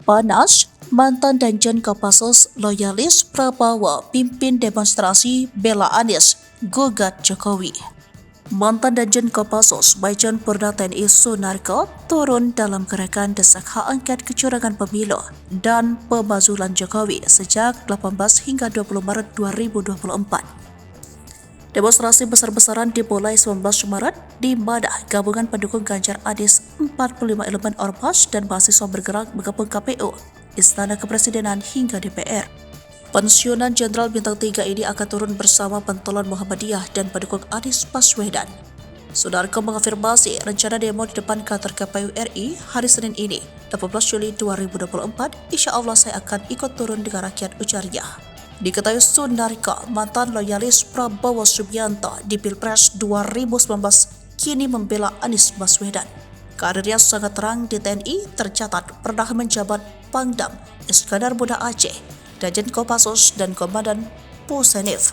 Panas, mantan Danjen Kopassus loyalis Prabowo pimpin demonstrasi bela Anies, gugat Jokowi. Mantan Danjen Kopassus Maijen Purna TNI Sunarko turun dalam gerakan desak hak angket kecurangan pemilu dan pemakzulan Jokowi sejak 18 hingga 20 Maret 2024. Demonstrasi besar-besaran dimulai 19 Maret di mana gabungan pendukung Ganjar Anies 45 elemen ormas dan mahasiswa bergerak mengepung KPU, Istana Kepresidenan hingga DPR. Pensiunan Jenderal Bintang 3 ini akan turun bersama pentolan Muhammadiyah dan pendukung Anies Baswedan. Sunarko mengafirmasi rencana demo di depan kantor KPU RI hari Senin ini, 18 Juli 2024, insya Allah saya akan ikut turun dengan rakyat, ujarnya. Diketahui Sunarko, mantan loyalis Prabowo Subianto di Pilpres 2019, kini membela Anies Baswedan. Karirnya sangat terang di TNI, tercatat pernah menjabat Pangdam, Iskandar Muda Aceh, Danjen Kopassus dan Komandan Pusenif.